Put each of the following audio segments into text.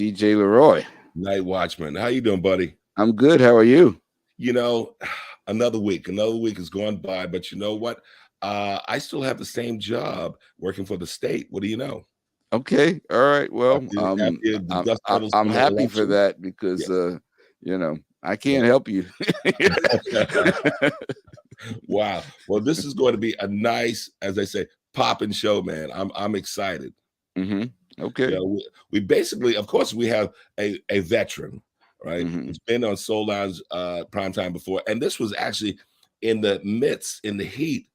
DJ LeRoy. NightWatchman. How you doing, buddy? I'm good. How are you? You know, another week has gone by, but you know what? I still have the same job working for the state. What do you know? Okay. All right. Well, After the dust settles I'm from the happy for election. that because, Yes. I can't help you. Wow. Well, this is going to be a nice, as I say, popping show, man. I'm excited. Okay. You know, we basically, of course, we have a veteran, right? He's been on Soul Lounge Primetime before, and this was actually in the heat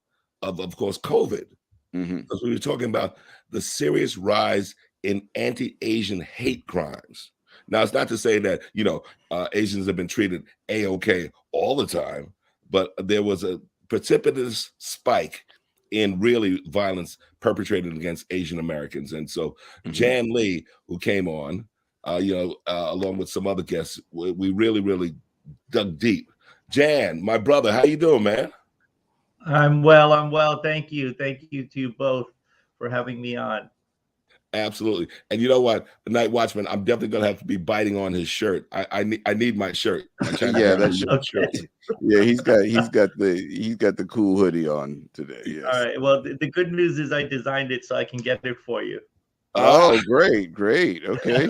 of course, COVID, because we were talking about the serious rise in anti-Asian hate crimes. Now, it's not to say that Asians have been treated a-okay all the time, but there was a precipitous spike in really violence perpetrated against Asian Americans. And so Jan Lee, who came on, along with some other guests, we really, really dug deep. Jan, my brother, how you doing, man? I'm well. Thank you. Thank you to you both for having me on. Absolutely. And you know what, NightWatchman, I'm definitely gonna have to be biting on his shirt. I need my shirt. Yeah, that's shirt. Yeah, he's got the cool hoodie on today. Yes. All right. Well, the good news is I designed it so I can get it for you. Oh, great. Okay.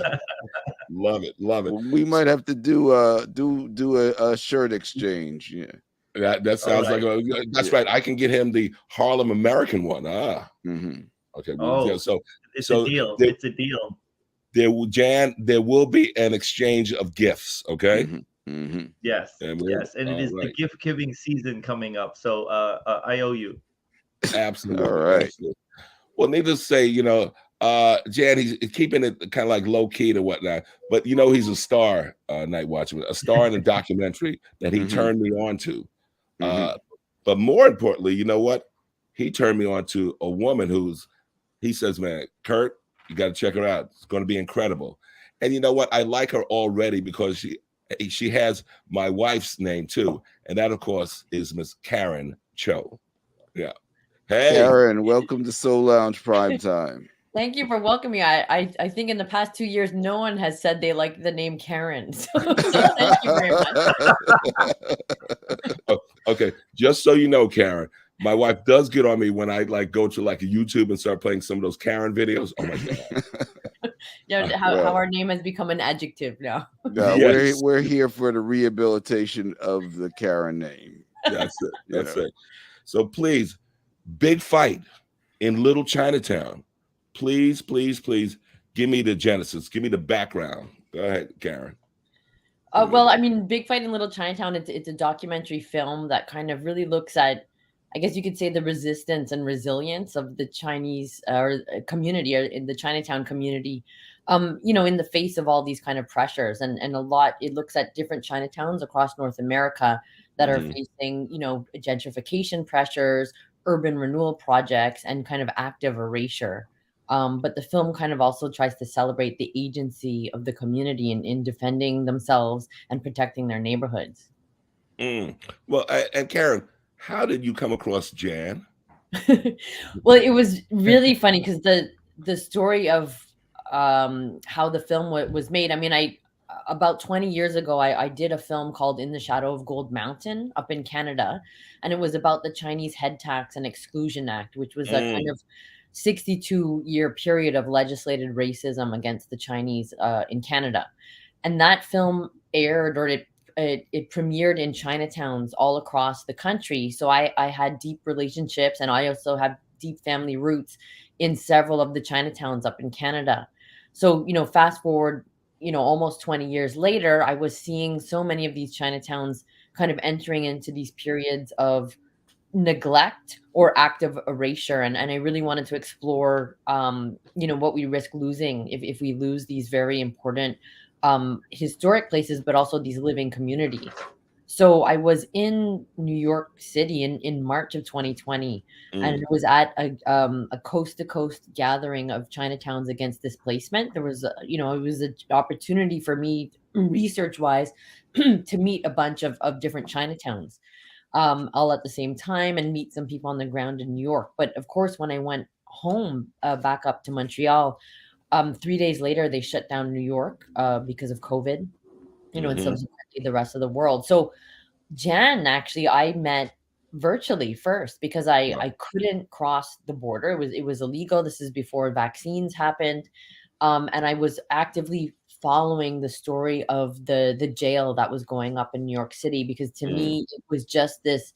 Love it. Well, we might have to do a shirt exchange. Yeah. That sounds right. like that's right. I can get him the Harlem American one. Okay. So it's a deal. It's a deal. There will be an exchange of gifts. Okay. Yes. And it is the gift giving season coming up. So I owe you. Absolutely. All right. Absolutely. Well, needless to say, Jan, he's keeping it kind of like low key to whatnot, but he's a star, NightWatchman, a star in a documentary that he turned me on to. But more importantly, you know what? He turned me on to a woman he says, man, Kurt, you got to check her out. It's going to be incredible. And you know what? I like her already because she has my wife's name too. And that, of course, is Miss Karen Cho. Yeah. Hey. Karen, welcome to Soul Lounge Primetime. Thank you for welcoming me. I think in the past 2 years, no one has said they like the name Karen. So thank you very much. Okay. Just so you know, Karen, my wife does get on me when I go to a YouTube and start playing some of those Karen videos. Oh my God. How our name has become an adjective now. No, yes. we're here for the rehabilitation of the Karen name. That's it. That's it. So please, big fight in Little Chinatown. Please, please, please give me the genesis. Give me the background. Go ahead, Karen. Well, I mean, Big Fight in Little Chinatown, it's a documentary film that kind of really looks at, I guess you could say, the resistance and resilience of the Chinese community, or in the Chinatown community, in the face of all these kind of pressures. And a lot, it looks at different Chinatowns across North America that are facing, gentrification pressures, urban renewal projects, and kind of active erasure. But the film kind of also tries to celebrate the agency of the community in defending themselves and protecting their neighborhoods. Well, and Karen, how did you come across Jan? Well, it was really funny because the story of how the film was made. I mean, about 20 years ago, I did a film called In the Shadow of Gold Mountain up in Canada, and it was about the Chinese Head Tax and Exclusion Act, which was a kind of 62-year period of legislated racism against the Chinese in Canada. And that film aired, or it premiered in Chinatowns all across the country. So I had deep relationships, and I also have deep family roots in several of the Chinatowns up in Canada. So, fast forward, almost 20 years later, I was seeing so many of these Chinatowns kind of entering into these periods of neglect or active erasure. And I really wanted to explore, what we risk losing if we lose these very important historic places, but also these living communities. So I was in New York City in March of 2020, and it was at a coast-to-coast gathering of Chinatowns against displacement. There was, it was an opportunity for me, research-wise, to meet a bunch of different Chinatowns all at the same time and meet some people on the ground in New York. But of course, when I went home back up to Montreal, 3 days later, they shut down New York because of COVID, and subsequently the rest of the world. So Jan, actually, I met virtually first because I couldn't cross the border. It was illegal. This is before vaccines happened. And I was actively following the story of the jail that was going up in New York City, because to me, it was just this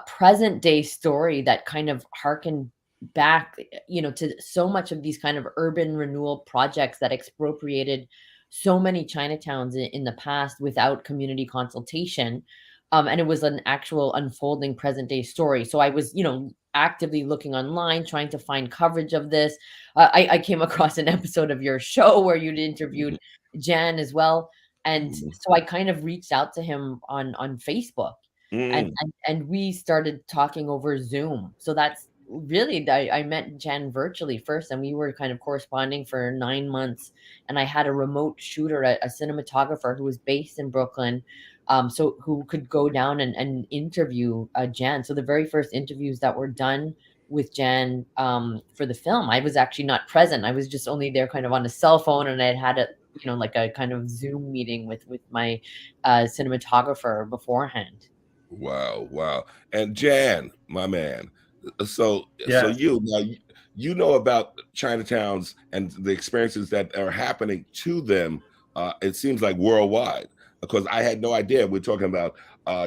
present day story that kind of harkened back, to so much of these kind of urban renewal projects that expropriated so many Chinatowns in the past without community consultation. And it was an actual unfolding present day story. So I was, actively looking online, trying to find coverage of this. I came across an episode of your show where you'd interviewed Jan as well. And so I kind of reached out to him on Facebook. And we started talking over Zoom. So that's really, I met Jan virtually first, and we were kind of corresponding for 9 months. And I had a remote shooter, a cinematographer who was based in Brooklyn, so who could go down and interview Jan. So the very first interviews that were done with Jan for the film, I was actually not present. I was just only there kind of on a cell phone, and I had like a kind of Zoom meeting with my cinematographer beforehand. Wow. And Jan, my man, so you know about Chinatowns and the experiences that are happening to them, it seems like worldwide, because I had no idea. We're talking about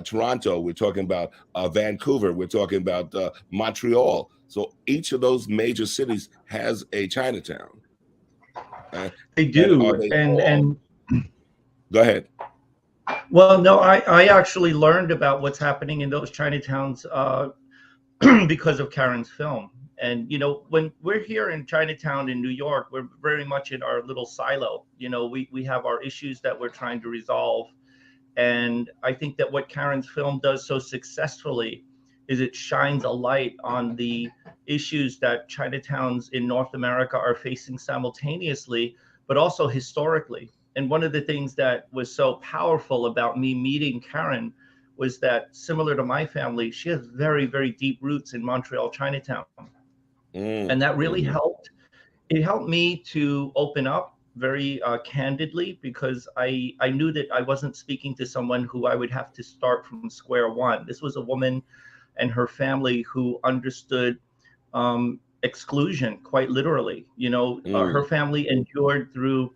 Toronto, we're talking about Vancouver, we're talking about Montreal. So each of those major cities has a Chinatown. They do. And go ahead. Well, no, I actually learned about what's happening in those Chinatowns because of Karen's film. And, when we're here in Chinatown in New York, we're very much in our little silo. We have our issues that we're trying to resolve. And I think that what Karen's film does so successfully is it shines a light on the issues that Chinatowns in North America are facing simultaneously, but also historically. And one of the things that was so powerful about me meeting Karen was that, similar to my family, she has very, very deep roots in Montreal Chinatown. And that really helped. It helped me to open up very candidly, because I knew that I wasn't speaking to someone who I would have to start from square one. This was a woman and her family who understood exclusion quite literally. Her family endured through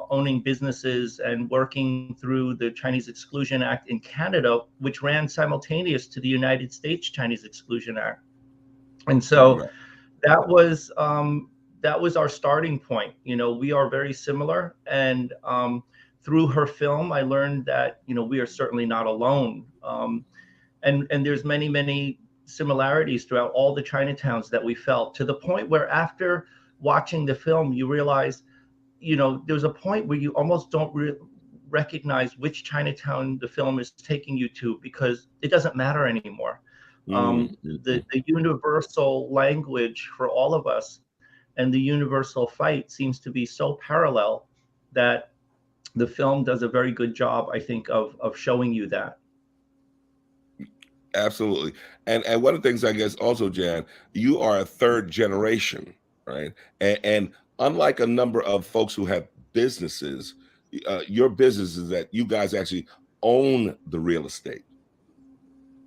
owning businesses and working through the Chinese Exclusion Act in Canada, which ran simultaneous to the United States Chinese Exclusion Act. And so that was our starting point. We are very similar. And through her film, I learned that, we are certainly not alone. And there's many, many similarities throughout all the Chinatowns that we felt, to the point where after watching the film, you realize, there's a point where you almost don't recognize which Chinatown the film is taking you to, because it doesn't matter anymore. The universal language for all of us and the universal fight seems to be so parallel that the film does a very good job, I think, of showing you that. Absolutely. And one of the things, I guess, also, Jan, you are a third generation, right? And unlike a number of folks who have businesses, your business is that you guys actually own the real estate.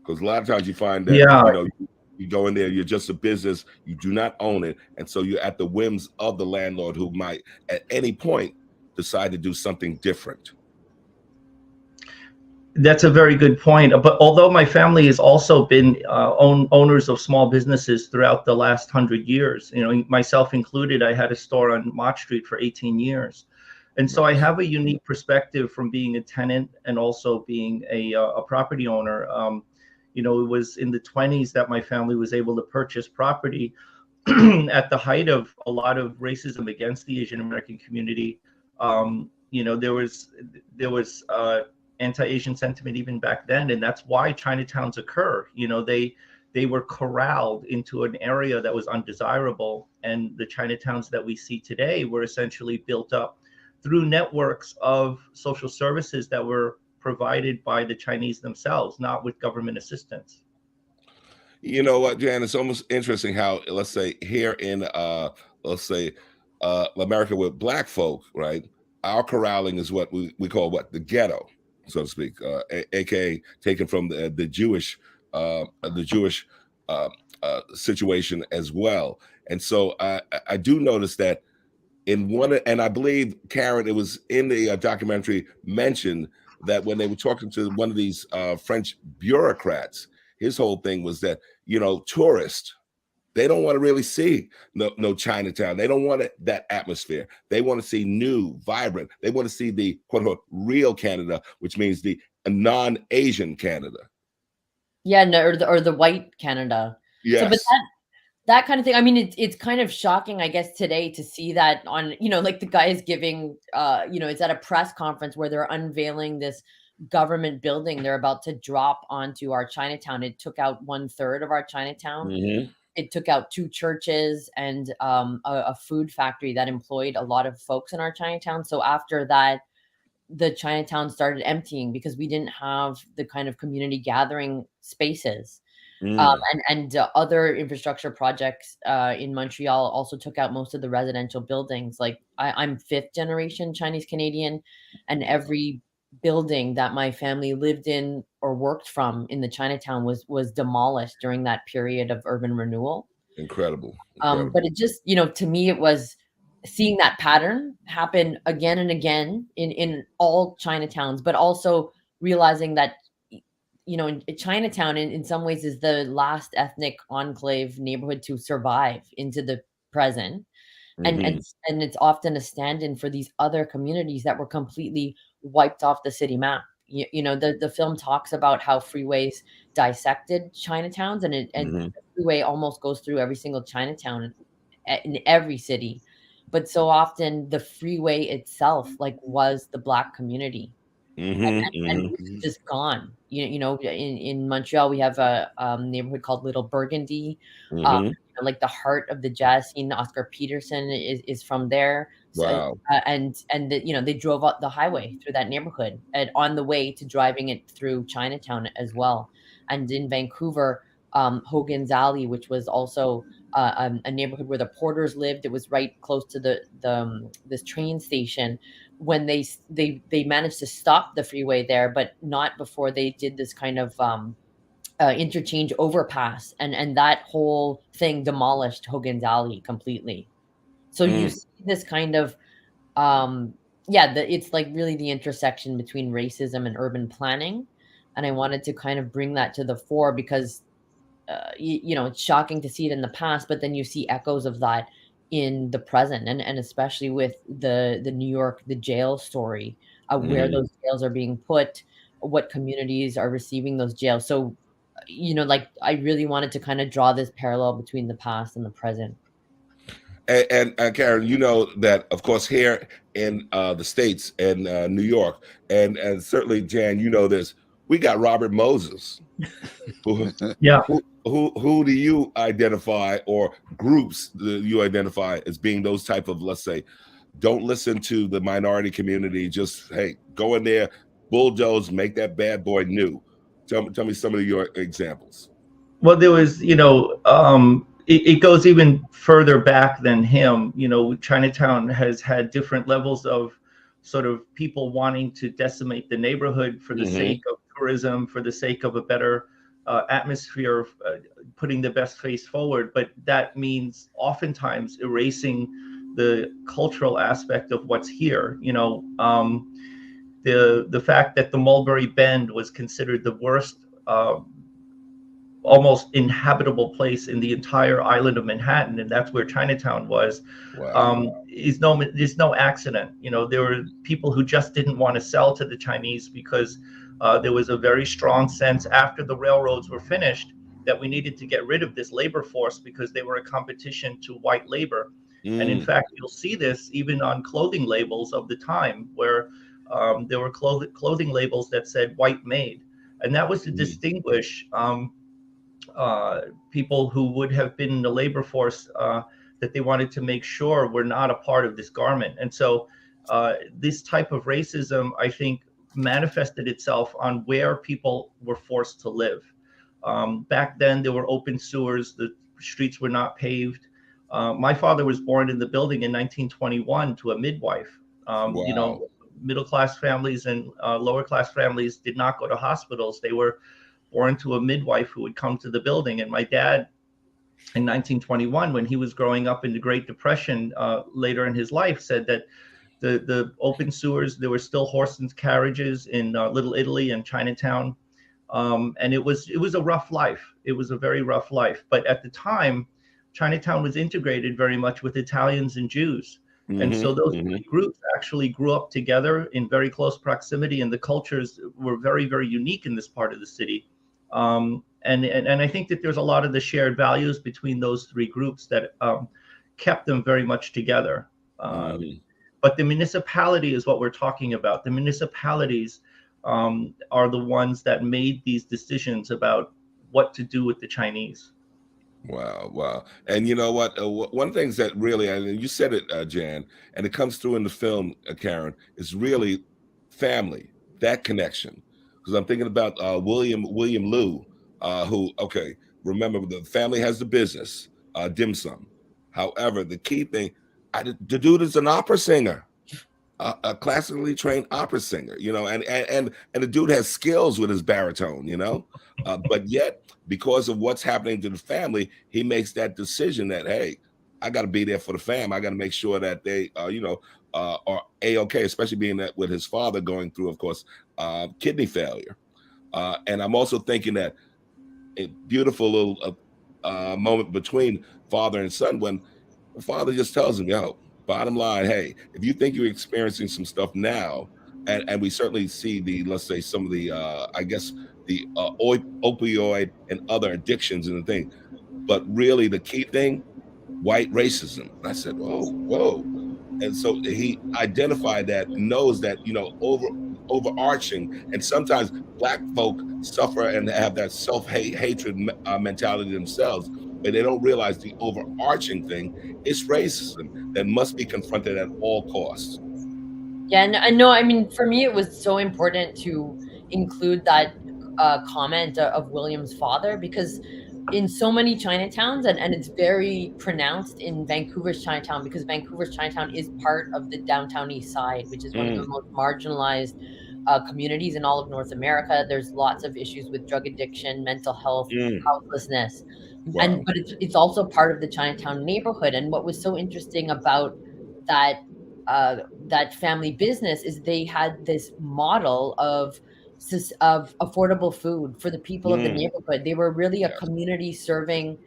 Because a lot of times you find that, you go in there, you're just a business, you do not own it. And so you're at the whims of the landlord, who might at any point decide to do something different. That's a very good point. But although my family has also been owners of small businesses throughout the last 100 years, myself included, I had a store on Mott Street for 18 years. And so I have a unique perspective from being a tenant and also being a property owner. It was in the 1920s that my family was able to purchase property at the height of a lot of racism against the Asian American community. There was anti-Asian sentiment even back then, and that's why Chinatowns occur. They were corralled into an area that was undesirable, and the Chinatowns that we see today were essentially built up through networks of social services that were provided by the Chinese themselves, not with government assistance. You know what, Jan, it's almost interesting how, let's say, here in let's say, America with black folk, right? Our corralling is what we call what the ghetto, so to speak, aka taken from the Jewish situation as well. And so I do notice that in one, and I believe Karen, it was in the documentary, mentioned that when they were talking to one of these French bureaucrats, his whole thing was that, tourists, they don't want to really see no Chinatown. They don't want that atmosphere. They want to see new, vibrant. They want to see the quote unquote real Canada, which means the non-Asian Canada. Yeah, no, or the white Canada. Yes. So, but that kind of thing. I mean, it's kind of shocking, I guess, today to see that on, like the guy is giving, it's at a press conference where they're unveiling this government building they're about to drop onto our Chinatown. It took out 1/3 of our Chinatown. Mm-hmm. It took out 2 churches and a food factory that employed a lot of folks in our Chinatown. So after that, the Chinatown started emptying because we didn't have the kind of community gathering spaces. And other infrastructure projects in Montreal also took out most of the residential buildings. Like I'm 5th generation Chinese Canadian, and every building that my family lived in or worked from in the Chinatown was demolished during that period of urban renewal. Incredible. But it just, to me, it was seeing that pattern happen again and again in all Chinatowns, but also realizing that, in Chinatown in some ways is the last ethnic enclave neighborhood to survive into the present. And it's often a stand-in for these other communities that were completely wiped off the city map. The film talks about how freeways dissected Chinatowns, and the freeway almost goes through every single Chinatown in every city. But so often the freeway itself was the Black community. And it's just gone. In Montreal, we have a neighborhood called Little Burgundy, like the heart of the jazz scene. Oscar Peterson is from there. Wow. So, and they drove up the highway through that neighborhood and on the way to driving it through Chinatown as well. And in Vancouver, Hogan's Alley, which was also a neighborhood where the Porters lived. It was right close to this train station. When they managed to stop the freeway there, but not before they did this kind of interchange overpass, and that whole thing demolished Hogan's Alley completely. So you see this kind of it's like really the intersection between racism and urban planning, and I wanted to kind of bring that to the fore because it's shocking to see it in the past, but then you see echoes of that in the present, and especially with the New York, the jail story, where those jails are being put, what communities are receiving those jails. So, I really wanted to kind of draw this parallel between the past and the present. And Karen, that, of course, here in the States and New York, and certainly, Jan, this, we got Robert Moses. Who do you identify, or groups do you identify as being those type of, let's say, don't listen to the minority community, just, hey, go in there, bulldoze, make that bad boy new? Tell me some of your examples. Well, there was, it goes even further back than him. Chinatown has had different levels of sort of people wanting to decimate the neighborhood for the sake of tourism, for the sake of a better atmosphere, of putting the best face forward. But that means oftentimes erasing the cultural aspect of what's here. The fact that the Mulberry Bend was considered the worst almost inhabitable place in the entire island of Manhattan, and that's where Chinatown was. Wow. Is no accident. There were people who just didn't want to sell to the Chinese because there was a very strong sense after the railroads were finished that we needed to get rid of this labor force because they were a competition to white labor. And in fact, you'll see this even on clothing labels of the time, where there were clothing labels that said white made, and that was to distinguish people who would have been in the labor force that they wanted to make sure were not a part of this garment. And so this type of racism, I think, manifested itself on where people were forced to live. Back then, there were open sewers, the streets were not paved. My father was born in the building in 1921 to a midwife. You Wow. know, middle class families and lower class families did not go to hospitals. They were born to a midwife who would come to the building. And my dad, in 1921, when he was growing up in the Great Depression, later in his life, said that the open sewers, there were still horse and carriages in Little Italy and Chinatown. And it was a rough life. It was a very rough life. But at the time, Chinatown was integrated very much with Italians and Jews. And so those groups actually grew up together in very close proximity, and the cultures were very, very unique in this part of the city. And I think that there's a lot of the shared values between those three groups that kept them very much together. But the municipality is what we're talking about. The municipalities are the ones that made these decisions about what to do with the Chinese. Wow. And you know what? One of the things that really, and you said it, Jan, and it comes through in the film, Karen, is really family, that connection. Because I'm thinking about William Liu, who, okay, remember the family has the business, dim sum. However, the key thing, the dude is an opera singer. A classically trained opera singer, you know, and the dude has skills with his baritone, you know, but yet because of what's happening to the family, he makes that decision that, hey, I got to be there for the fam. I got to make sure that they, you know, are A-okay, especially being that with his father going through, of course, kidney failure. And I'm also thinking that a beautiful little moment between father and son when the father just tells him, yo, bottom line, hey, if you think you're experiencing some stuff now, and we certainly see let's say some of the, I guess, the opioid and other addictions and the thing, but really the key thing, white racism. And I said, whoa. And so he identified that, knows that, you know, overarching, and sometimes Black folk suffer and have that self-hatred mentality themselves, but they don't realize the overarching thing is racism that must be confronted at all costs. Yeah, and no, I mean, for me, it was so important to include that comment of William's father, because in so many Chinatowns, and it's very pronounced in Vancouver's Chinatown, because Vancouver's Chinatown is part of the downtown east side, which is one of the most marginalized communities in all of North America. There's lots of issues with drug addiction, mental health, houselessness. Wow. But it's also part of the Chinatown neighborhood. And what was so interesting about that family business is they had this model of affordable food for the people of the neighborhood. They were really a community serving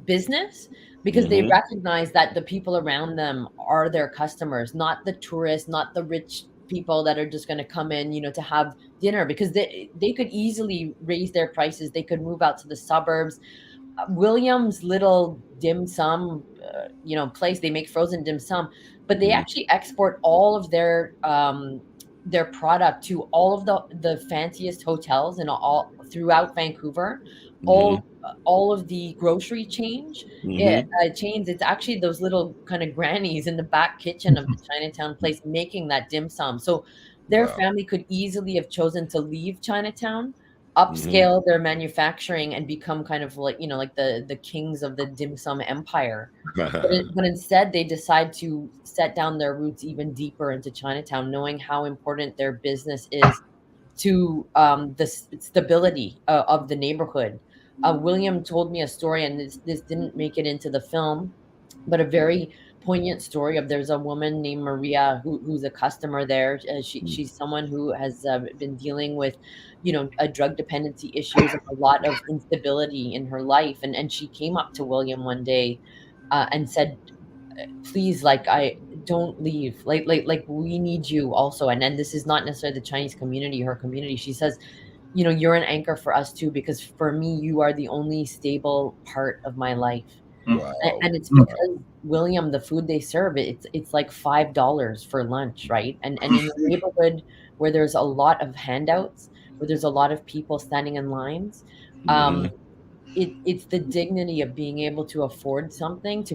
business, because they recognize that the people around them are their customers, not the tourists, not the rich people that are just going to come in, you know, to have dinner, because they could easily raise their prices. They could move out to the suburbs. William's little dim sum, you know, place, they make frozen dim sum, but they actually export all of their product to all of the fanciest hotels and all throughout Vancouver. All of the grocery chains. It's actually those little kind of grannies in the back kitchen of the Chinatown place making that dim sum. So their family could easily have chosen to leave Chinatown, upscale their manufacturing, and become kind of like, you know, like the kings of the dim sum empire. But instead, they decide to set down their roots even deeper into Chinatown, knowing how important their business is to the stability of the neighborhood. William told me a story, and this didn't make it into the film, but a very poignant story of, there's a woman named Maria who's a customer there. She's someone who has been dealing with, you know, a drug dependency issues and a lot of instability in her life. And she came up to William one day and said, please, like, I don't leave. Like we need you also. And then this is not necessarily the Chinese community, her community. She says, you know, you're an anchor for us too, because for me, you are the only stable part of my life. Wow. And it's because William, the food they serve, it's like $5 for lunch, right? And in a neighborhood where there's a lot of handouts, where there's a lot of people standing in lines, it's the dignity of being able to afford something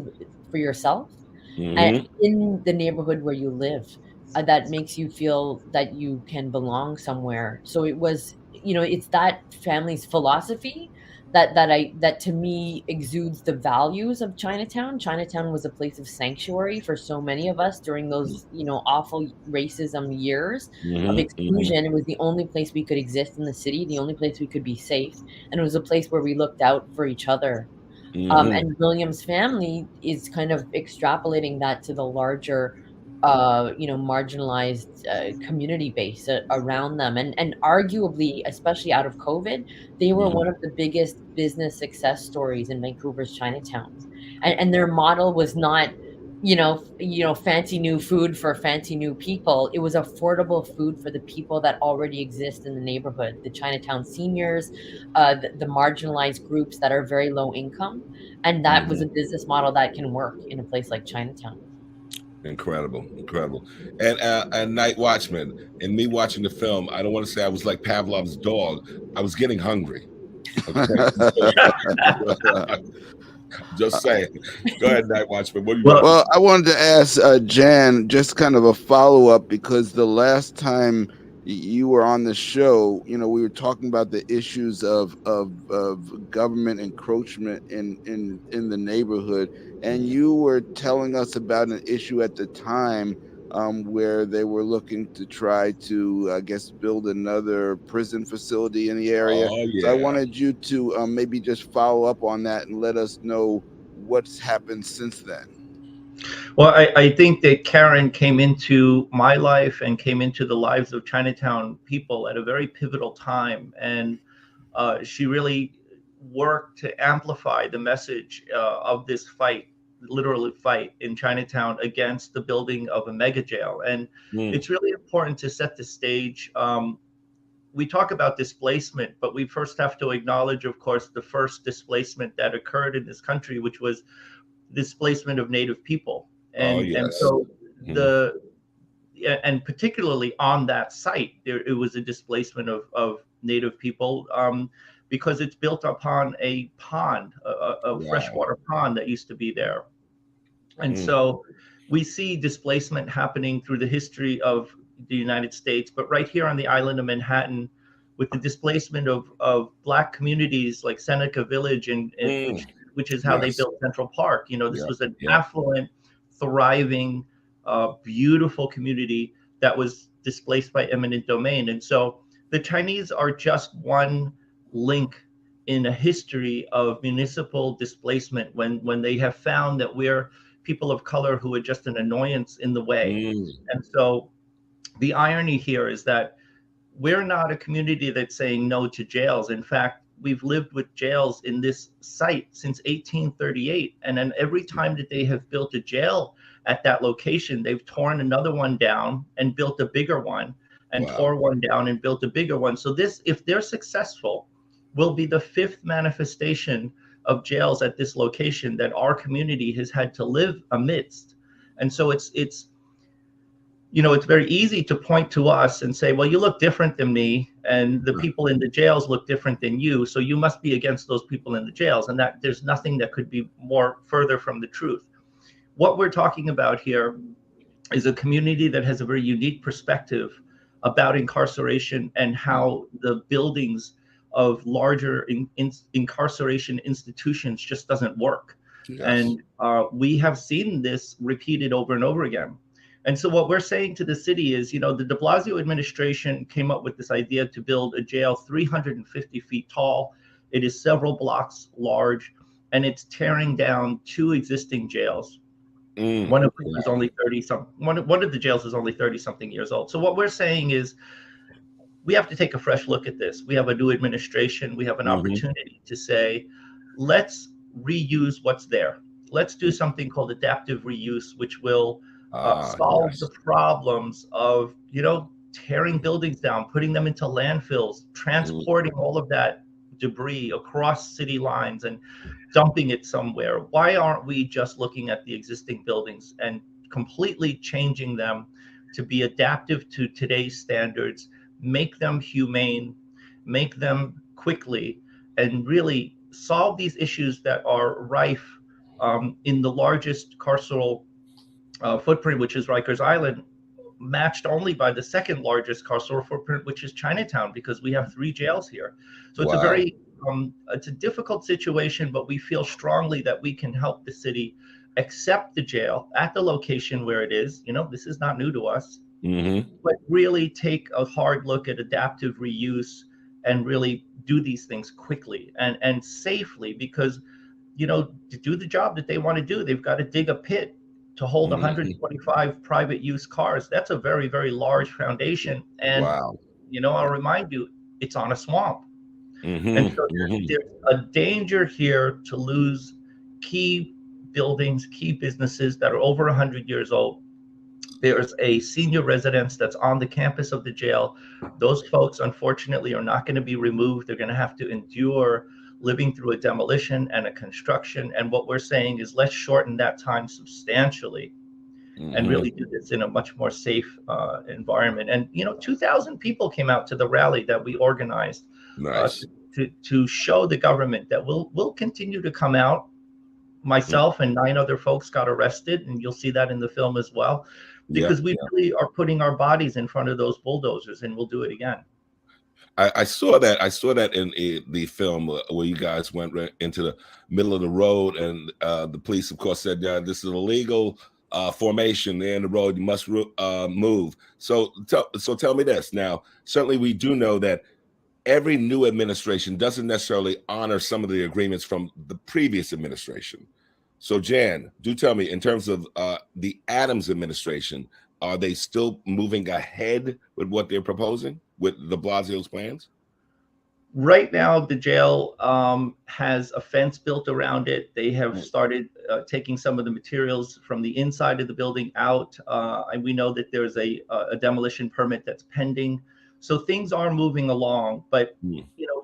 for yourself and in the neighborhood where you live, that makes you feel that you can belong somewhere. So it was, you know, it's that family's philosophy that to me exudes the values of Chinatown. Chinatown was a place of sanctuary for so many of us during those, awful racism years of exclusion. It was the only place we could exist in the city, the only place we could be safe, and it was a place where we looked out for each other. And William's family is kind of extrapolating that to the larger, marginalized community base around them. And arguably, especially out of COVID, they were one of the biggest business success stories in Vancouver's Chinatowns. And their model was not, fancy new food for fancy new people. It was affordable food for the people that already exist in the neighborhood, the Chinatown seniors, the marginalized groups that are very low income. And that was a business model that can work in a place like Chinatown. Incredible. And NightWatchman, and me watching the film, I don't want to say I was like Pavlov's dog. I was getting hungry. Okay? Just saying. Go ahead, NightWatchman. What do you Well, I wanted to ask Jan just kind of a follow-up, because the last time you were on the show, we were talking about the issues of government encroachment in the neighborhood, and you were telling us about an issue at the time where they were looking to try to, I guess, build another prison facility in the area. Oh, yeah. So I wanted you to maybe just follow up on that and let us know what's happened since then. Well, I think that Karen came into my life and came into the lives of Chinatown people at a very pivotal time. And she really worked to amplify the message of this fight, literally fight in Chinatown against the building of a mega jail. And it's really important to set the stage. We talk about displacement, but we first have to acknowledge, of course, the first displacement that occurred in this country, which was displacement of Native people. And so and particularly on that site, it was a displacement of Native people because it's built upon a pond, a freshwater pond that used to be there. And so we see displacement happening through the history of the United States, but right here on the island of Manhattan, with the displacement of Black communities like Seneca Village, which is how they built Central Park. This was an affluent, thriving, beautiful community that was displaced by eminent domain. And so the Chinese are just one link in a history of municipal displacement when they have found that we're people of color who are just an annoyance in the way. And so the irony here is that we're not a community that's saying no to jails. In fact, we've lived with jails in this site since 1838. And then every time that they have built a jail at that location, they've torn another one down and built a bigger one, and tore one down and built a bigger one. So this, if they're successful, will be the fifth manifestation of jails at this location that our community has had to live amidst. And so it's very easy to point to us and say, well, you look different than me, and the people in the jails look different than you, so you must be against those people in the jails. And that there's nothing that could be more further from the truth. What we're talking about here is a community that has a very unique perspective about incarceration and how the buildings of larger incarceration institutions just doesn't work. And we have seen this repeated over and over again. And so what we're saying to the city is, the de Blasio administration came up with this idea to build a jail 350 feet tall. It is several blocks large, and it's tearing down two existing jails. One of which is only 30-something. One of the jails is only 30-something years old. So what we're saying is, we have to take a fresh look at this. We have a new administration. We have an opportunity to say, let's reuse what's there. Let's do something called adaptive reuse, which will solve the problems of, tearing buildings down, putting them into landfills, transporting all of that debris across city lines and dumping it somewhere. Why aren't we just looking at the existing buildings and completely changing them to be adaptive to today's standards, make them humane, make them quickly, and really solve these issues that are rife in the largest carceral footprint, which is Rikers Island, matched only by the second largest carceral footprint, which is Chinatown, because we have 3 jails here. So it's a very it's a difficult situation, but we feel strongly that we can help the city accept the jail at the location where it is. This is not new to us, but really take a hard look at adaptive reuse and really do these things quickly and safely, because to do the job that they want to do, they've got to dig a pit to hold 125 private use cars. That's a very, very large foundation. And, wow. I'll remind you, it's on a swamp. And so there's a danger here to lose key buildings, key businesses that are over 100 years old. There's a senior residence that's on the campus of the jail. Those folks, unfortunately, are not going to be removed. They're going to have to endure living through a demolition and a construction. And what we're saying is, let's shorten that time substantially and really do this in a much more safe environment. And 2,000 people came out to the rally that we organized. Nice. To show the government that we'll continue to come out. Myself and 9 other folks got arrested, and you'll see that in the film as well, because we really are putting our bodies in front of those bulldozers, and we'll do it again. I saw that. I saw that in the film where you guys went right into the middle of the road, and the police, of course, said, "This is an illegal formation there in the road. You must move." So tell me this. Now, certainly, we do know that every new administration doesn't necessarily honor some of the agreements from the previous administration. So, Jan, do tell me, in terms of the Adams administration, are they still moving ahead with what they're proposing with de Blasio's plans? Right now, the jail has a fence built around it. They have started taking some of the materials from the inside of the building out. And we know that there's a demolition permit that's pending. So things are moving along. But,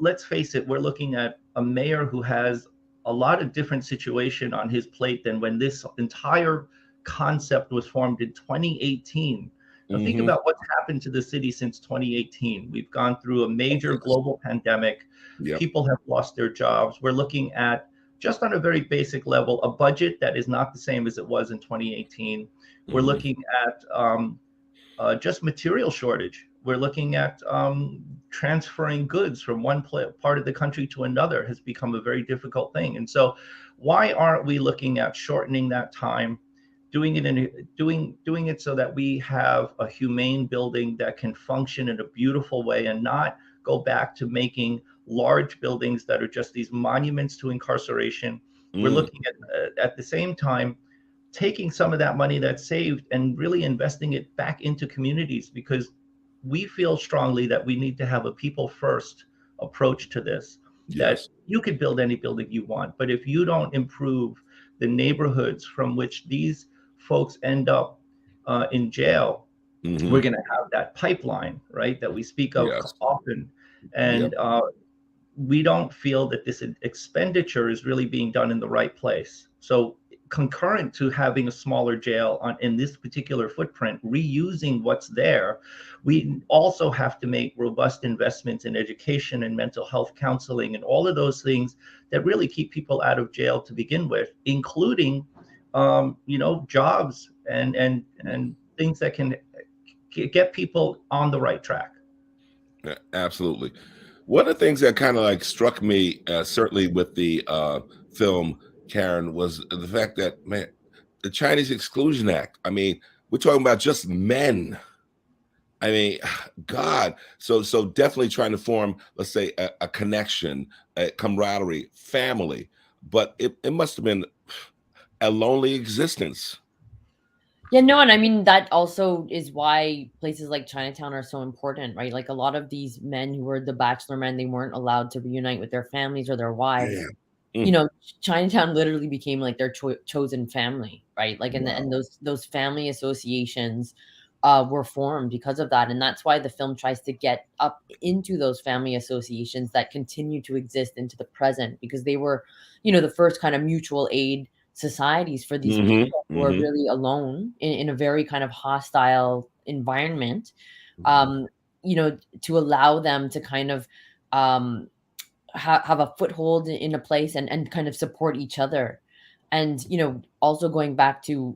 let's face it, we're looking at a mayor who has a lot of different situation on his plate than when this entire concept was formed in 2018. Now think about what's happened to the city since 2018. We've gone through a major global pandemic. People have lost their jobs. We're looking at, just on a very basic level, a budget that is not the same as it was in 2018. We're looking at just material shortage. We're looking at transferring goods from one part of the country to another has become a very difficult thing. And so why aren't we looking at shortening that time, doing it so that we have a humane building that can function in a beautiful way and not go back to making large buildings that are just these monuments to incarceration. We're looking at the same time, taking some of that money that's saved and really investing it back into communities, because we feel strongly that we need to have a people first approach to this. That you could build any building you want, but if you don't improve the neighborhoods from which these folks end up in jail, we're going to have that pipeline, right, that we speak of often. And we don't feel that this expenditure is really being done in the right place. So concurrent to having a smaller jail in this particular footprint, reusing what's there, we also have to make robust investments in education and mental health counseling and all of those things that really keep people out of jail to begin with, including jobs and things that can get people on the right track. Yeah, absolutely. One of the things that kind of like struck me, certainly with the film, Karen, was the fact that, man, the Chinese Exclusion Act, I mean, we're talking about just men. I mean, God. So definitely trying to form, let's say, a connection, a camaraderie, family. But it must have been a lonely existence. Yeah, no, and I mean, that also is why places like Chinatown are so important, right? Like a lot of these men who were the bachelor men, they weren't allowed to reunite with their families or their wives. Yeah. Chinatown literally became like their chosen family, right? Like, and those family associations were formed because of that. And that's why the film tries to get up into those family associations that continue to exist into the present, because they were, the first kind of mutual aid societies for these people who are really alone in a very kind of hostile environment, to allow them to kind of have a foothold in a place and kind of support each other. And, also going back to,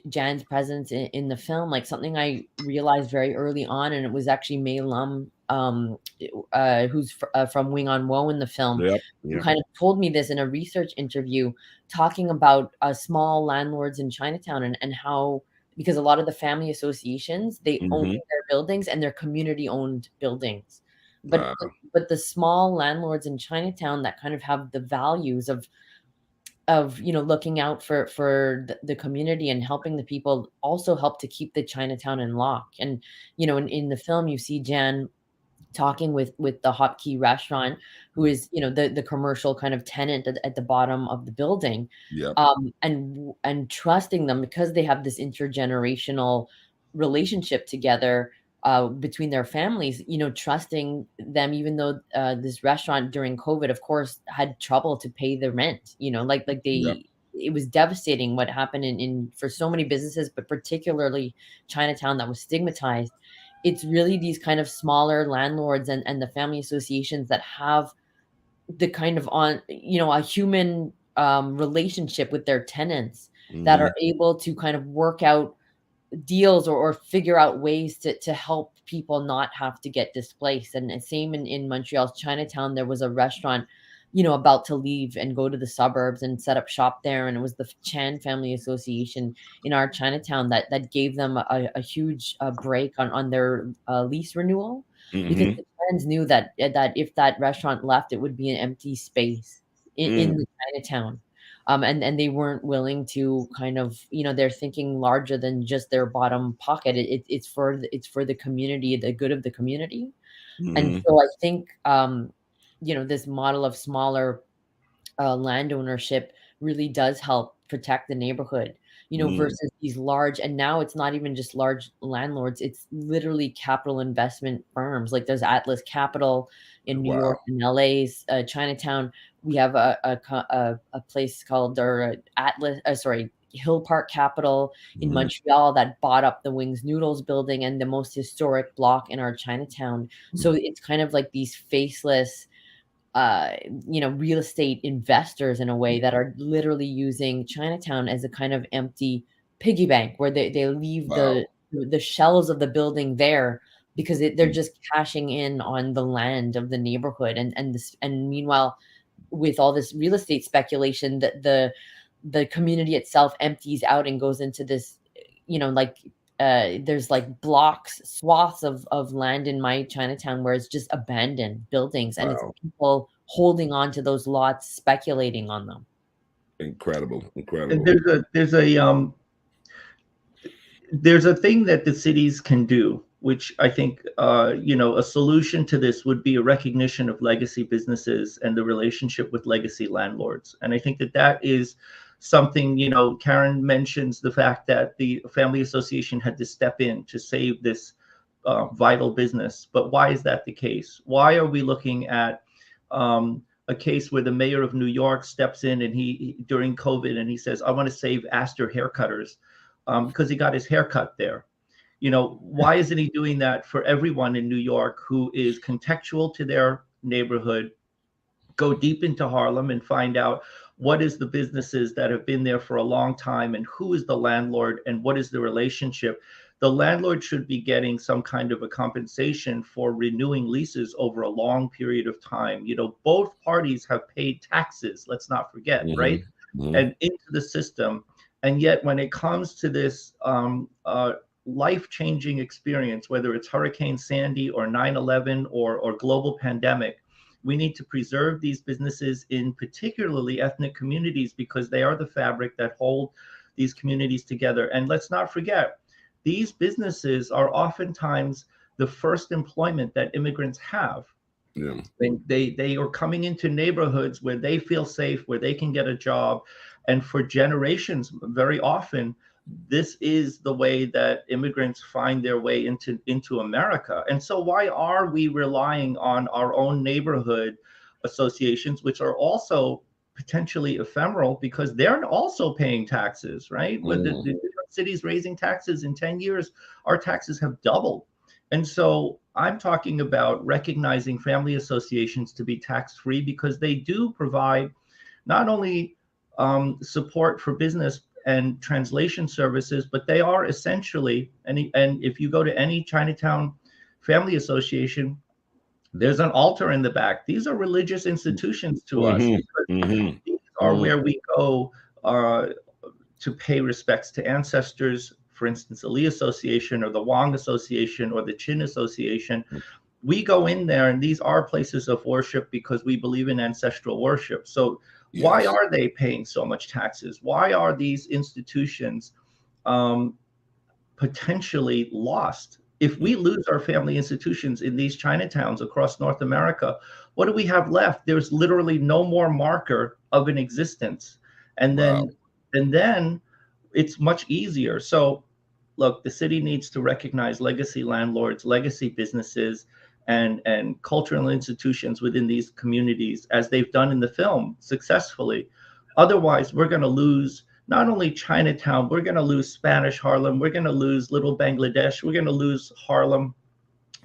Jan's presence in the film, like something I realized very early on, and it was actually May Lum who's from Wing on Woe in the film, Yep. who kind of told me this in a research interview, talking about small landlords in Chinatown and how, because a lot of the family associations, they own their buildings and they're community owned buildings. But the small landlords in Chinatown that kind of have the values of looking out for the community and helping the people also help to keep the Chinatown in lock. And in the film you see Jan talking with the Hot Key restaurant, who is the commercial kind of tenant at the bottom of the building. Yep. And trusting them because they have this intergenerational relationship together between their families, trusting them, even though this restaurant during COVID, of course, had trouble to pay the rent, it was devastating what happened in for so many businesses, but particularly Chinatown that was stigmatized. It's really these kind of smaller landlords and the family associations that have the kind of a human relationship with their tenants that are able to kind of work out deals or figure out ways to help people not have to get displaced. And same in Montreal's Chinatown, there was a restaurant, about to leave and go to the suburbs and set up shop there. And it was the Chan Family Association in our Chinatown that gave them a huge break on their lease renewal, because the Chans knew that if that restaurant left, it would be an empty space in the Chinatown. And they weren't willing to kind of, they're thinking larger than just their bottom pocket. It's for the community, the good of the community. And so I think, this model of smaller land ownership really does help protect the neighborhood, versus these large, and now it's not even just large landlords, it's literally capital investment firms. Like there's Atlas Capital in New York and LA's Chinatown. We have a place called Hill Park Capital in Montreal that bought up the Wings Noodles building and the most historic block in our Chinatown. So it's kind of like these faceless real estate investors in a way that are literally using Chinatown as a kind of empty piggy bank where they leave the shells of the building there because they're just cashing in on the land of the neighborhood. And meanwhile, with all this real estate speculation, that the community itself empties out and goes into this, there's like swaths of land in my Chinatown where it's just abandoned buildings and it's people holding on to those lots, speculating on them. Incredible. And there's a thing that the cities can do, which I think, a solution to this would be a recognition of legacy businesses and the relationship with legacy landlords. And I think that is something, Karen mentions the fact that the family association had to step in to save this vital business. But why is that the case? Why are we looking at a case where the mayor of New York steps in and he during COVID and he says, I want to save Astor haircutters because he got his haircut there? Why isn't he doing that for everyone in New York who is contextual to their neighborhood? Go deep into Harlem and find out what is the businesses that have been there for a long time and who is the landlord and what is the relationship. The landlord should be getting some kind of a compensation for renewing leases over a long period of time. Both parties have paid taxes, let's not forget, right? And into the system. And yet when it comes to this life-changing experience, whether it's Hurricane Sandy or 9/11 or global pandemic, we need to preserve these businesses in particularly ethnic communities because they are the fabric that hold these communities together. And let's not forget, these businesses are oftentimes the first employment that immigrants have. Yeah. They are coming into neighborhoods where they feel safe, where they can get a job. And for generations, very often, this is the way that immigrants find their way into America. And so why are we relying on our own neighborhood associations, which are also potentially ephemeral because they're also paying taxes, right? With the different cities raising taxes in 10 years, our taxes have doubled. And so I'm talking about recognizing family associations to be tax-free because they do provide not only support for business and translation services, but they are essentially, and if you go to any Chinatown family association, There's an altar in the back. These are religious institutions to us, because these are where we go to pay respects to ancestors. For instance, the Lee Association or the Wong Association or the Chin Association. We go in there, and these are places of worship because we believe in ancestral worship. So why are they paying so much taxes? Why are these institutions potentially lost? If we lose our family institutions in these Chinatowns across North America, what do we have left? There's literally no more marker of an existence. And then it's much easier. So look, the city needs to recognize legacy landlords, legacy businesses, and cultural institutions within these communities, as they've done in the film successfully. Otherwise, we're going to lose not only Chinatown, we're going to lose Spanish Harlem, we're going to lose Little Bangladesh, we're going to lose Harlem.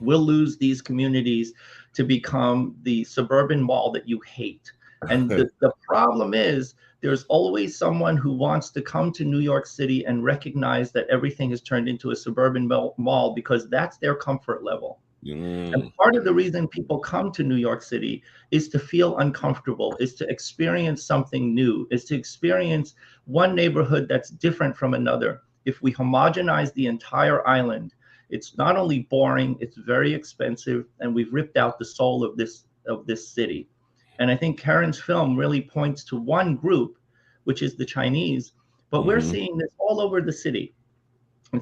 We'll lose these communities to become the suburban mall that you hate. And the problem is, there's always someone who wants to come to New York City and recognize that everything has turned into a suburban mall, because that's their comfort level. And part of the reason people come to New York City is to feel uncomfortable, is to experience something new, is to experience one neighborhood that's different from another. If we homogenize the entire island, it's not only boring, it's very expensive, and we've ripped out the soul of this city. And I think Karen's film really points to one group, which is the Chinese, but we're seeing this all over the city. I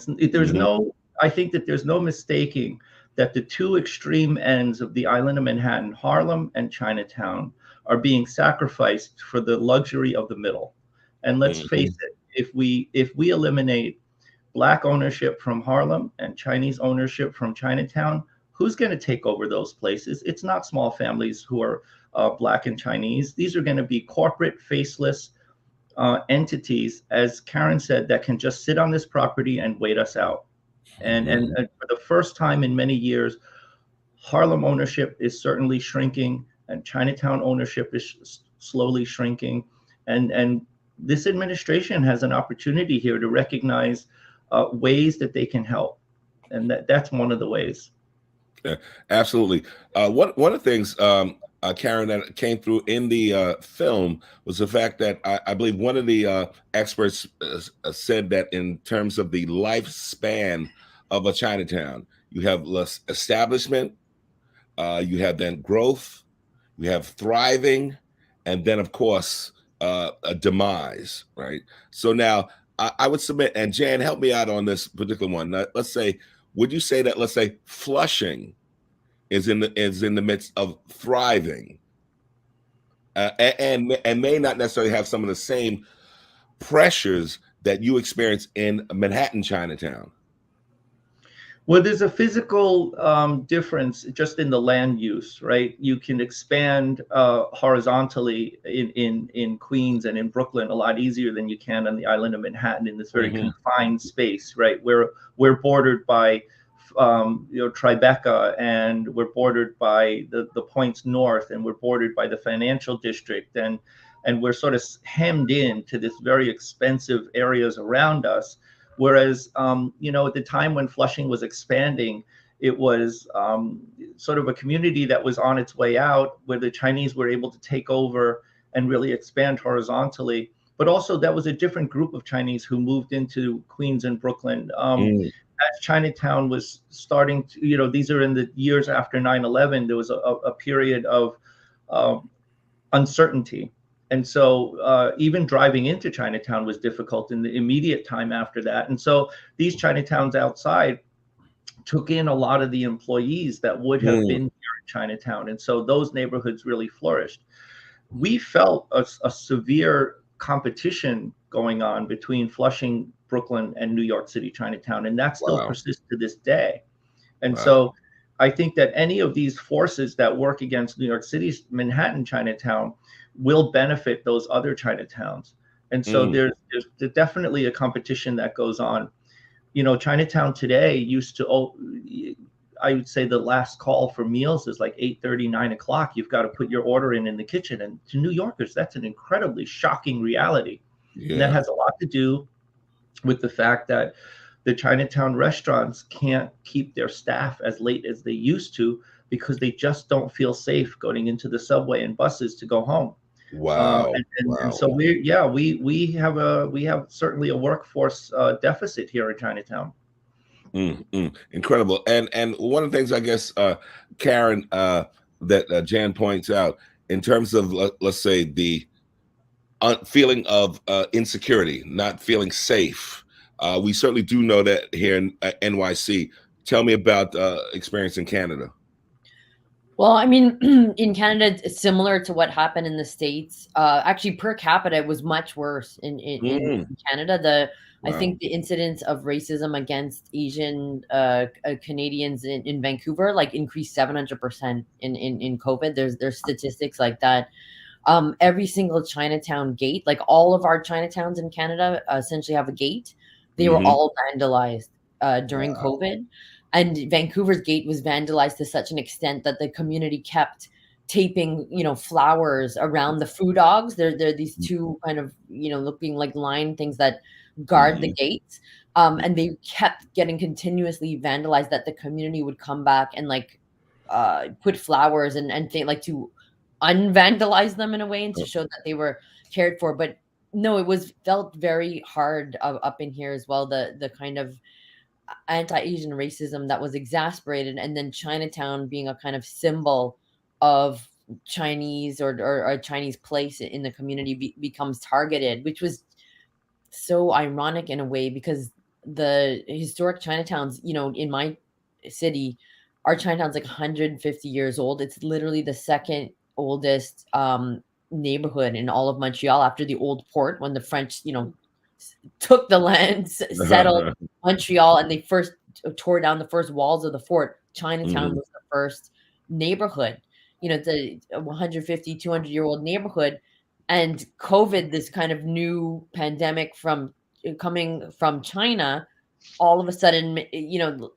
think that there's no mistaking that the two extreme ends of the island of Manhattan, Harlem and Chinatown, are being sacrificed for the luxury of the middle. And let's face it, if we eliminate Black ownership from Harlem and Chinese ownership from Chinatown, who's going to take over those places? It's not small families who are Black and Chinese. These are going to be corporate, faceless entities, as Karen said, that can just sit on this property and wait us out. And for the first time in many years, Harlem ownership is certainly shrinking, and Chinatown ownership is slowly shrinking. And this administration has an opportunity here to recognize ways that they can help, and that's one of the ways. Yeah, absolutely. One of the things, Karen, that came through in the film was the fact that I believe one of the experts said that in terms of the lifespan of a Chinatown, you have less establishment, you have then growth, you have thriving, and then of course a demise, right? So now I would submit, and Jan, help me out on this particular one. Let's say, would you say that, let's say, Flushing is in the midst of thriving, and may not necessarily have some of the same pressures that you experience in Manhattan Chinatown? Well, there's a physical difference just in the land use, right? You can expand horizontally in Queens and in Brooklyn a lot easier than you can on the island of Manhattan in this very confined space, right? We're bordered by Tribeca, and we're bordered by the points north, and we're bordered by the financial district, and we're sort of hemmed in to this very expensive areas around us. Whereas, at the time when Flushing was expanding, it was sort of a community that was on its way out, where the Chinese were able to take over and really expand horizontally. But also, that was a different group of Chinese who moved into Queens and Brooklyn. As Chinatown was starting to, these are in the years after 9/11, there was a period of uncertainty. And so even driving into Chinatown was difficult in the immediate time after that. And so these Chinatowns outside took in a lot of the employees that would have been here in Chinatown. And so those neighborhoods really flourished. We felt a severe competition going on between Flushing, Brooklyn, and New York City Chinatown. And that still persists to this day. And so I think that any of these forces that work against New York City's Manhattan Chinatown will benefit those other Chinatowns. And so there's definitely a competition that goes on. Chinatown today used to, I would say the last call for meals is like 8:30, 9 o'clock. You've got to put your order in the kitchen. And to New Yorkers, that's an incredibly shocking reality. Yeah. And that has a lot to do with the fact that the Chinatown restaurants can't keep their staff as late as they used to because they just don't feel safe going into the subway and buses to go home. Wow. And so we have certainly a workforce deficit here in Chinatown. Incredible. And one of the things I guess, Karen, that Jan points out in terms of let's say the feeling of insecurity, not feeling safe. We certainly do know that here in NYC. Tell me about experience in Canada. Well, I mean, in Canada, it's similar to what happened in the States. Actually, per capita, it was much worse in Canada. I think the incidence of racism against Asian Canadians in Vancouver like increased 700% in COVID. There's statistics like that. Every single Chinatown gate, like all of our Chinatowns in Canada, essentially have a gate. They were all vandalized during COVID. And Vancouver's gate was vandalized to such an extent that the community kept taping, flowers around the food dogs. There are these two kind of, looking like line things that guard the gates. And they kept getting continuously vandalized, that the community would come back and put flowers and think to unvandalize them in a way and to show that they were cared for. But no, it felt very hard up in here as well. The kind of anti-Asian racism that was exasperated, and then Chinatown being a kind of symbol of Chinese or a Chinese place in the community becomes targeted, which was so ironic in a way, because the historic Chinatowns, in my city, our Chinatown's like 150 years old. It's literally the second oldest neighborhood in all of Montreal after the old port, when the French, took the land, settled Montreal, and they first tore down the first walls of the fort. Chinatown was the first neighborhood, the 150, 200-year-old neighborhood. And COVID, this kind of new pandemic coming from China, all of a sudden,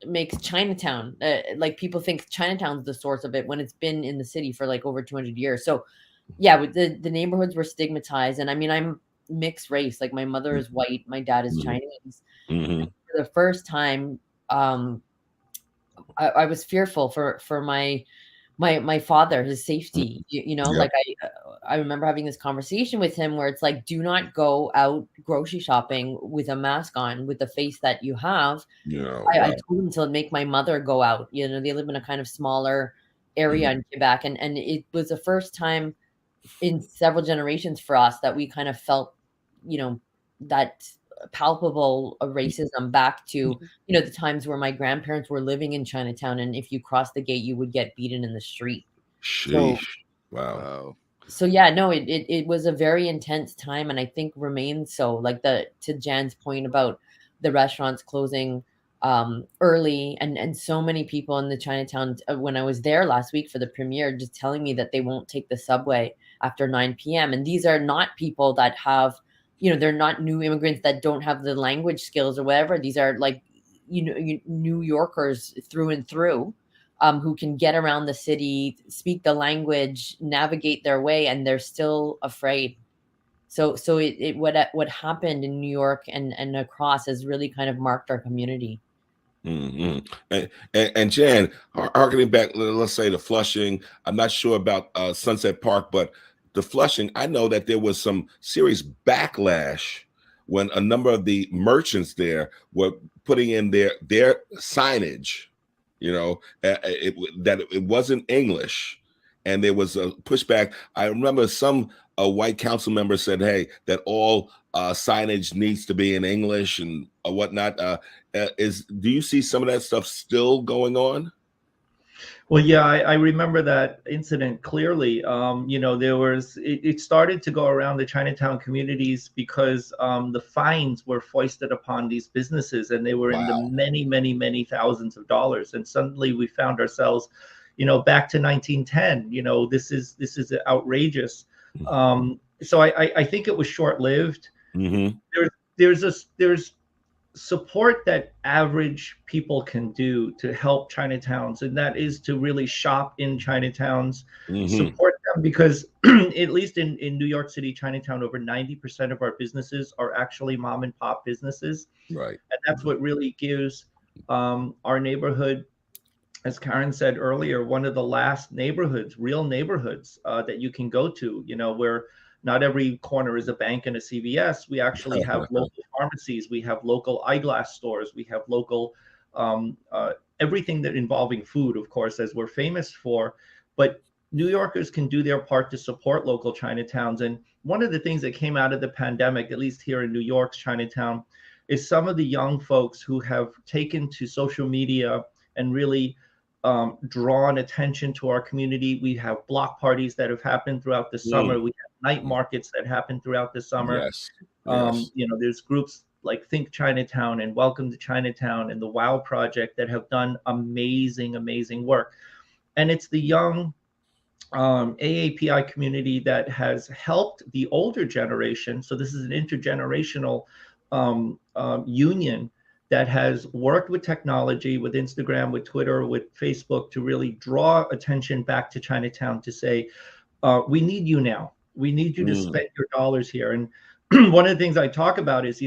makes Chinatown, like people think Chinatown's the source of it when it's been in the city for like over 200 years. So yeah, the neighborhoods were stigmatized. And I mean, I'm mixed race, like my mother is white, my dad is Chinese. For the first time, I was fearful for my father, his safety. Like I remember having this conversation with him where it's like, do not go out grocery shopping with a mask on, with the face that you have. I told him to make my mother go out. They live in a kind of smaller area in Quebec, and it was the first time in several generations for us that we kind of felt, that palpable racism back to, the times where my grandparents were living in Chinatown, and if you crossed the gate, you would get beaten in the street. Sheesh. Wow. So yeah, no, it was a very intense time, and I think remains so. Like to Jan's point about the restaurants closing early, and so many people in the Chinatown, when I was there last week for the premiere, just telling me that they won't take the subway after 9 p.m. And these are not people that have, they're not new immigrants that don't have the language skills or whatever. These are like, New Yorkers through and through, who can get around the city, speak the language, navigate their way, and they're still afraid. So what happened in New York and across has really kind of marked our community. And Jan, harkening back, let's say the Flushing, I'm not sure about Sunset Park, but the Flushing, I know that there was some serious backlash when a number of the merchants there were putting in their signage, that it wasn't English, and there was a pushback. I remember some white council member said, "Hey, that all signage needs to be in English and whatnot." Do you see some of that stuff still going on? Well, yeah, I remember that incident clearly. It started to go around the Chinatown communities because the fines were foisted upon these businesses, and they were in the many, many, many thousands of dollars. And suddenly we found ourselves, back to 1910. This is outrageous. So I think it was short-lived. There's support that average people can do to help Chinatowns, and that is to really shop in Chinatowns, support them, because at least in New York City, Chinatown, over 90% of our businesses are actually mom and pop businesses. Right. And that's what really gives our neighborhood, as Karen said earlier, one of the last neighborhoods, real neighborhoods that you can go to, where not every corner is a bank and a CVS. We actually have local pharmacies. We have local eyeglass stores. We have local everything that involving food, of course, as we're famous for. But New Yorkers can do their part to support local Chinatowns. And one of the things that came out of the pandemic, at least here in New York's Chinatown, is some of the young folks who have taken to social media and really drawn attention to our community. We have block parties that have happened throughout the summer. We have night markets that happen throughout the summer. Yes. There's groups like Think Chinatown and Welcome to Chinatown and the WOW Project that have done amazing, amazing work. And it's the young AAPI community that has helped the older generation. So this is an intergenerational union that has worked with technology, with Instagram, with Twitter, with Facebook, to really draw attention back to Chinatown to say, we need you now. We need you to spend your dollars here. And one of the things I talk about is,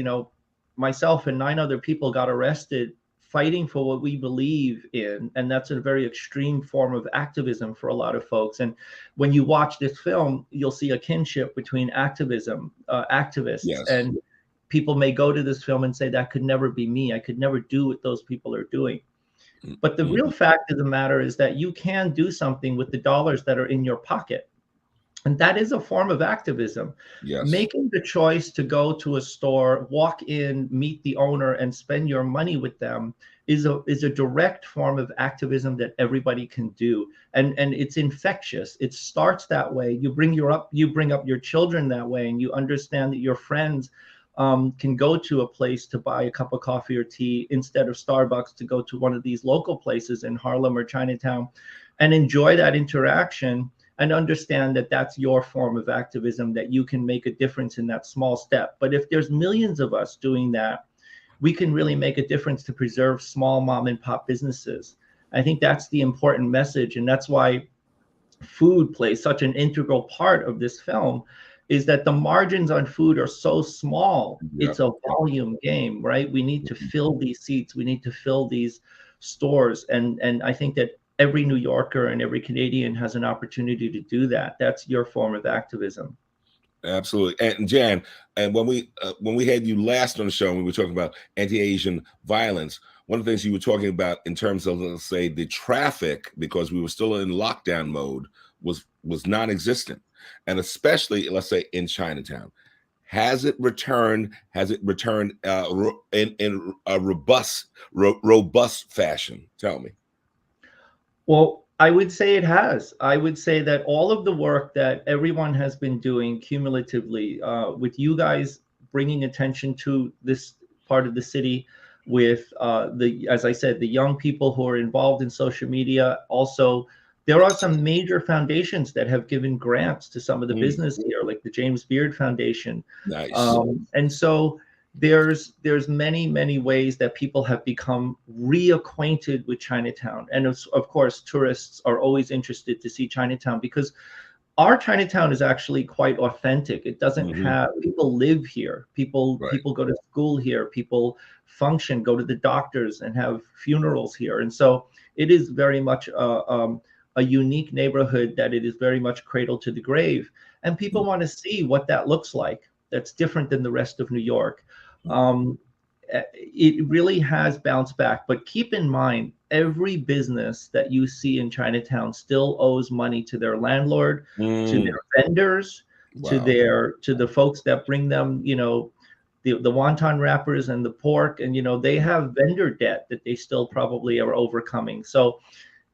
myself and 9 other people got arrested fighting for what we believe in. And that's a very extreme form of activism for a lot of folks. And when you watch this film, you'll see a kinship between activism, activists, and people may go to this film and say, that could never be me. I could never do what those people are doing. But the real fact of the matter is that you can do something with the dollars that are in your pocket. And that is a form of activism. Making the choice to go to a store, walk in, meet the owner, and spend your money with them is a direct form of activism that everybody can do. And it's infectious. It starts that way. You bring up your children that way, and you understand that your friends can go to a place to buy a cup of coffee or tea instead of Starbucks, to go to one of these local places in Harlem or Chinatown and enjoy that interaction, and understand that that's your form of activism, that you can make a difference in that small step. But if there's millions of us doing that, we can really make a difference to preserve small mom and pop businesses. I think that's the important message. And that's why food plays such an integral part of this film, is that the margins on food are so small. It's a volume game, right? We need to fill these seats. We need to fill these stores. And I think that every New Yorker and every Canadian has an opportunity to do that. That's your form of activism. Absolutely. And Jan, and when we had you last on the show, we were talking about anti-Asian violence. One of the things you were talking about in terms of, let's say, the traffic, because we were still in lockdown mode, was non-existent. And especially, let's say, in Chinatown. Has it returned in a robust fashion? Tell me. Well, I would say it has. I would say that all of the work that everyone has been doing cumulatively, with you guys bringing attention to this part of the city, with as I said, the young people who are involved in social media. Also, there are some major foundations that have given grants to some of the business here, like the James Beard Foundation. Nice. And so there's many ways that people have become reacquainted with Chinatown. And of course, tourists are always interested to see Chinatown, because our Chinatown is actually quite authentic. It doesn't have, people live here. People go to school here. People function, go to the doctors, and have funerals here. And so it is very much a unique neighborhood, that it is very much cradle to the grave. And people want to see what that looks like. That's different than the rest of New York. It really has bounced back. But keep in mind, every business that you see in Chinatown still owes money to their landlord, to their vendors, to the folks that bring them, the wonton wrappers and the pork, and they have vendor debt that they still probably are overcoming. So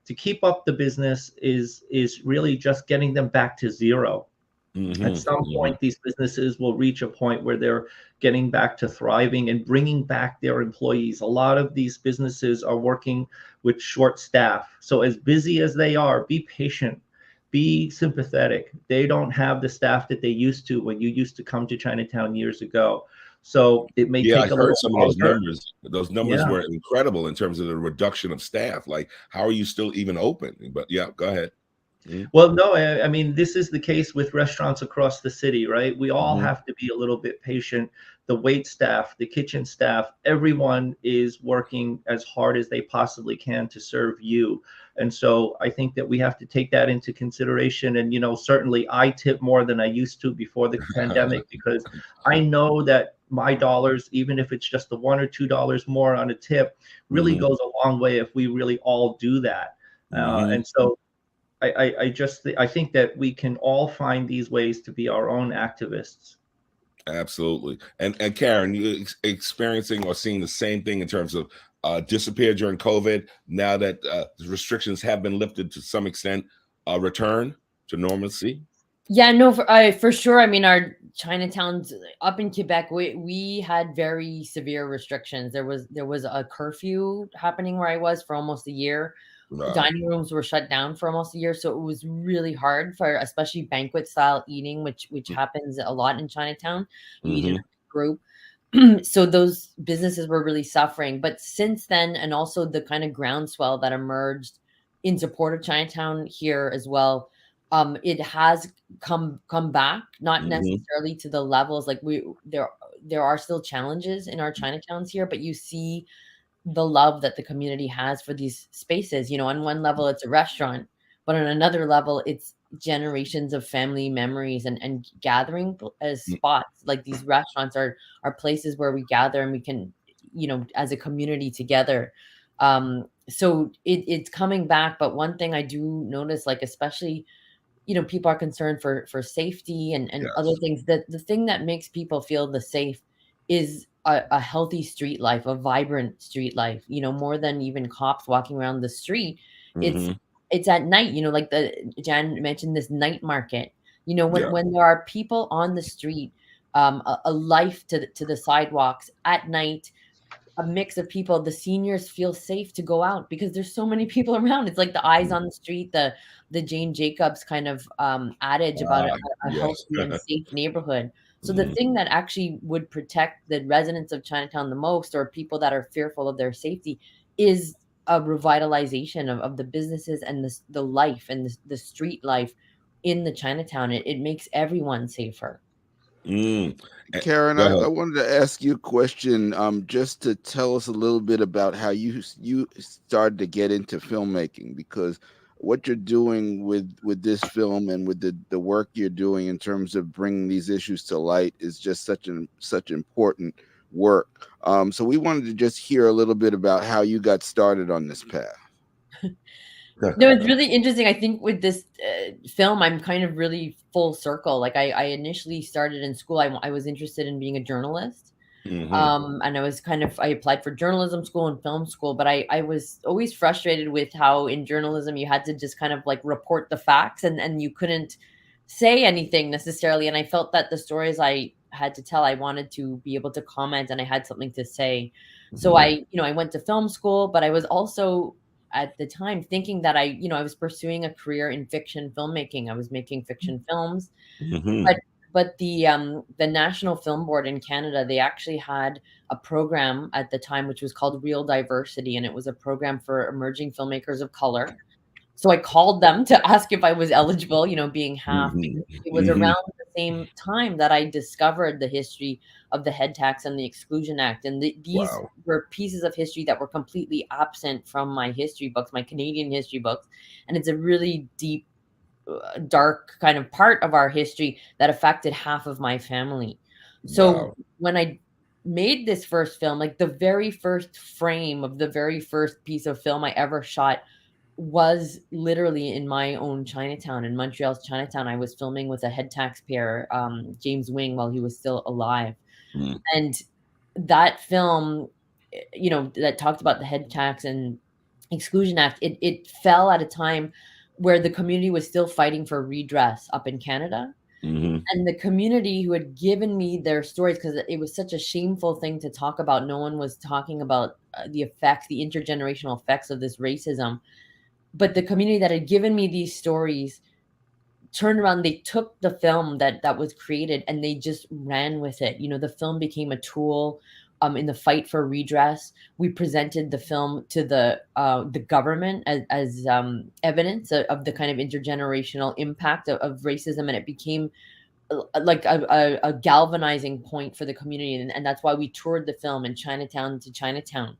to keep up the business is really just getting them back to zero. At some point, these businesses will reach a point where they're getting back to thriving and bringing back their employees. A lot of these businesses are working with short staff. So as busy as they are, be patient, be sympathetic. They don't have the staff that they used to when you used to come to Chinatown years ago. So it may take a little some of those numbers. Those numbers were incredible in terms of the reduction of staff. Like, how are you still even open? But yeah, go ahead. Well, no, I mean, this is the case with restaurants across the city, right? We all Mm-hmm. have to be a little bit patient. The wait staff, the kitchen staff, everyone is working as hard as they possibly can to serve you. And so I think that we have to take that into consideration. And, certainly I tip more than I used to before the pandemic, because I know that my dollars, even if it's just the $1 or $2 more on a tip, really Mm-hmm. goes a long way if we really all do that. Mm-hmm. And so I think that we can all find these ways to be our own activists. Absolutely. And Karen, you experiencing or seeing the same thing in terms of disappear during COVID, now that the restrictions have been lifted to some extent, return to normalcy? Yeah, no, for sure. I mean, our Chinatowns up in Quebec, we had very severe restrictions. There was a curfew happening where I was for almost a year. Wow. Dining rooms were shut down for almost a year, so it was really hard for especially banquet style eating, which happens a lot in Chinatown. You eat in Mm-hmm. a group. So those businesses were really suffering. But since then, and also the kind of groundswell that emerged in support of Chinatown here as well, it has come back, not Mm-hmm. necessarily to the levels like there are still challenges in our Chinatowns here, but you see the love that the community has for these spaces. On one level, it's a restaurant, but on another level, it's generations of family memories and gathering as spots. Like these restaurants are places where we gather and we can, as a community together. So it's coming back. But one thing I do notice, like especially, people are concerned for safety and other Yes. things. That the thing that makes people feel the safe is a healthy street life, a vibrant street life, more than even cops walking around the street. It's Mm-hmm. it's at night, like the Jan mentioned, this night market, when Yeah. there are people on the street, a life to the sidewalks at night, a mix of people. The seniors feel safe to go out because there's so many people around. It's like the eyes on the street, the Jane Jacobs kind of adage about a Yes. healthy and safe neighborhood. So the Mhm. thing that actually would protect the residents of Chinatown the most, or people that are fearful of their safety, is a revitalization of the businesses and the life and the street life in the Chinatown. It makes everyone safer. Mm. Karen, Go I ahead. wanted to ask you a question, just to tell us a little bit about how you started to get into filmmaking, because what you're doing with this film and with the work you're doing in terms of bringing these issues to light is just such important work. So we wanted to just hear a little bit about how you got started on this path. No, it's really interesting. I think with this film, I'm kind of really full circle. Like I initially started in school. I was interested in being a journalist. Mhm. And I applied for journalism school and film school, but I was always frustrated with how in journalism you had to just kind of like report the facts and you couldn't say anything necessarily. And I felt that the stories I had to tell, I wanted to be able to comment and I had something to say. So Mhm. I went to film school, but I was also at the time thinking that I was pursuing a career in fiction filmmaking. I was making fiction films, Mhm. but the National Film Board in Canada, they actually had a program at the time which was called Real Diversity, and it was a program for emerging filmmakers of color. So I called them to ask if I was eligible, being half, Mhm. because it was Mhm. around the same time that I discovered the history of the head tax and the Exclusion Act. And these Wow. were pieces of history that were completely absent from my history books, my Canadian history books. And it's a really deep, dark kind of part of our history that affected half of my family. So Wow. when I made this first film, like the very first frame of the very first piece of film I ever shot was literally in my own Chinatown, in Montreal's Chinatown. I was filming with a head taxpayer, James Wing, while he was still alive. Mm. And that film, that talked about the head tax and Exclusion Act, it fell at a time where the community was still fighting for redress up in Canada. Mhm. And the community who had given me their stories, because it was such a shameful thing to talk about. No one was talking about the intergenerational effects of this racism. But the community that had given me these stories turned around, they took the film that was created and they just ran with it. The film became a tool in the fight for redress. We presented the film to the government as evidence of the kind of intergenerational impact of racism, and it became like a galvanizing point for the community, and that's why we toured the film in Chinatown to Chinatown.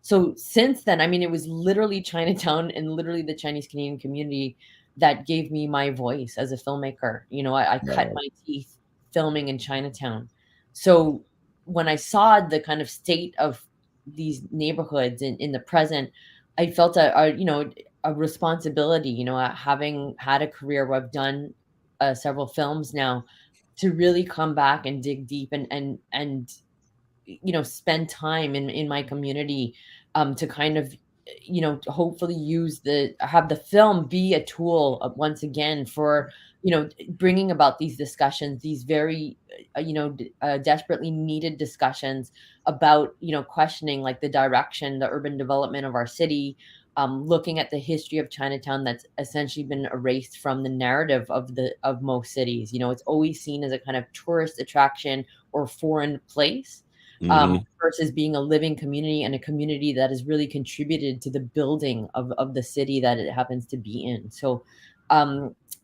So since then, I mean, it was literally Chinatown and literally the Chinese Canadian community that gave me my voice as a filmmaker. You know, I cut my teeth filming in Chinatown. So when I saw the kind of state of these neighborhoods in the present, I felt a responsibility, you know, having had a career where I've done several films now, to really come back and dig deep and you know, spend time in my community, to kind of, you know, hopefully have the film be a tool once again for, you know, bringing about these discussions, these very desperately needed discussions about, you know, questioning like the direction, the urban development of our city, looking at the history of Chinatown that's essentially been erased from the narrative of most cities. You know, it's always seen as a kind of tourist attraction or foreign place, versus being a living community, and a community that has really contributed to the building of the city that it happens to be in. So,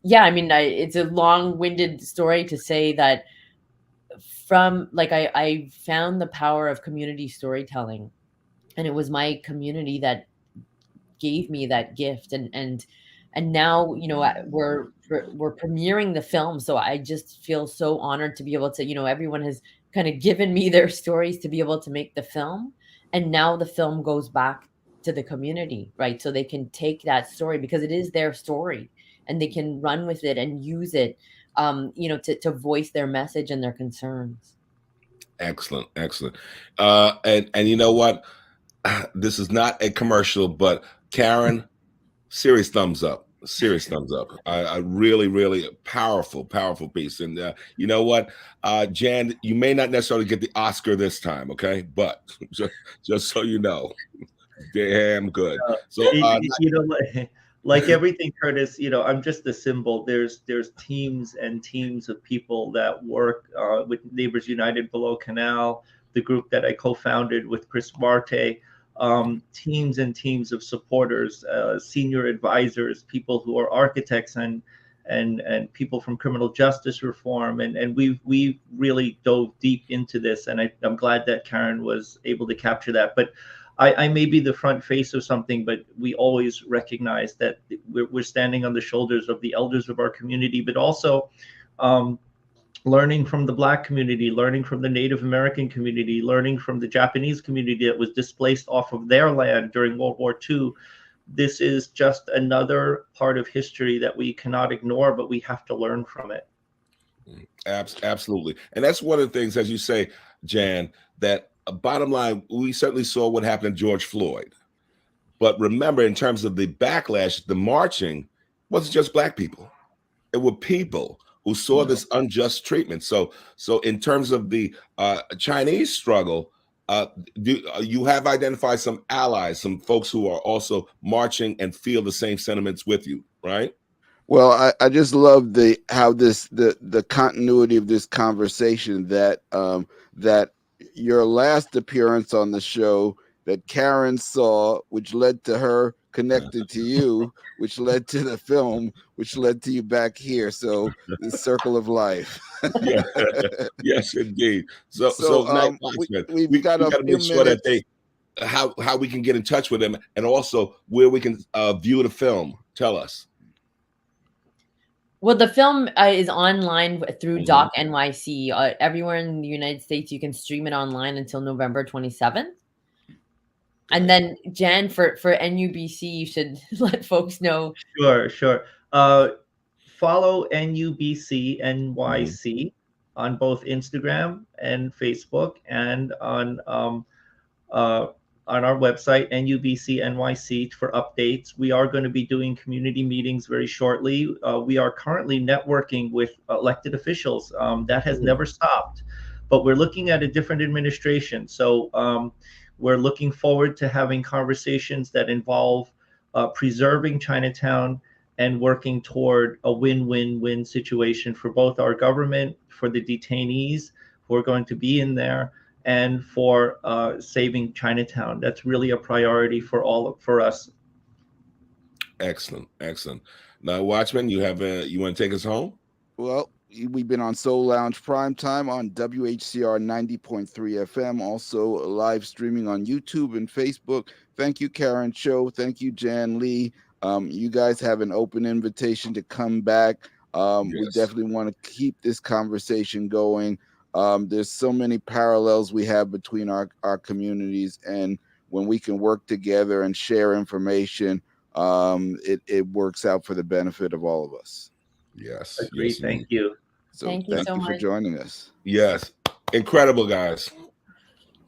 yeah, I mean, it's a long-winded story to say that from like I found the power of community storytelling, and it was my community that gave me that gift, and now, you know, we're premiering the film, so I just feel so honored to be able to, you know, everyone has kind of given me their stories to be able to make the film, and now the film goes back to the community, right? So they can take that story because it is their story, and they can run with it and use it, you know, to voice their message and their concerns. Excellent, excellent. And you know what? This is not a commercial, but Karen, serious thumbs up. Serious thumbs up. I really, really powerful piece. And you know what, Jan, you may not necessarily get the Oscar this time, okay? But just so you know, damn good. So you know, like everything, Curtis, you know, I'm just a symbol. There's teams and teams of people that work with Neighbors United Below Canal, the group that I co-founded with Chris Marte. Teams and teams of supporters, senior advisors, people who are architects and people from criminal justice reform, and we've really dove deep into this, and I'm glad that Karen was able to capture that. But I may be the front face of something, but we always recognize that we're standing on the shoulders of the elders of our community, but also learning from the Black community, learning from the Native American community, learning from the Japanese community that was displaced off of their land during World War II. This is just another part of history that we cannot ignore, but we have to learn from it. Absolutely. And that's one of the things, as you say, Jan, that bottom line, we certainly saw what happened to George Floyd. But remember, in terms of the backlash, the marching wasn't just Black people. It were people who saw this unjust treatment. So in terms of the Chinese struggle, you have identified some allies, some folks who are also marching and feel the same sentiments with you, right? Well, I just love the continuity of this conversation, that that your last appearance on the show that Karen saw, which led to her connected to you, which led to the film, which led to you back here. So the circle of life. Yeah. Yes, indeed. So we've got to make sure that they how we can get in touch with them, and also where we can view the film. Tell us. Well, the film is online through Doc NYC. Everywhere in the United States, you can stream it online until November 27th. And then, Jan, for NUBC, you should let folks know. Sure. Follow NUBC NYC on both Instagram and Facebook, and on our website, NUBC NYC, for updates. We are going to be doing community meetings very shortly. We are currently networking with elected officials. That has never stopped, but we're looking at a different administration. So we're looking forward to having conversations that involve preserving Chinatown and working toward a win-win-win situation for both our government, for the detainees who are going to be in there, and for saving Chinatown. That's really a priority for us. Excellent, excellent. Now, Watchman, you want to take us home? Well, we've been on Soul Lounge Primetime on WHCR 90.3 FM, also live streaming on YouTube and Facebook. Thank you, Karen Cho. Thank you, Jan Lee. You guys have an open invitation to come back. We Yes. definitely want to keep this conversation going. There's so many parallels we have between our communities, and when we can work together and share information, it works out for the benefit of all of us. Yes. Agreed. Yes, Thank you. So Thank you so for much. joining us. Yes. Incredible, guys.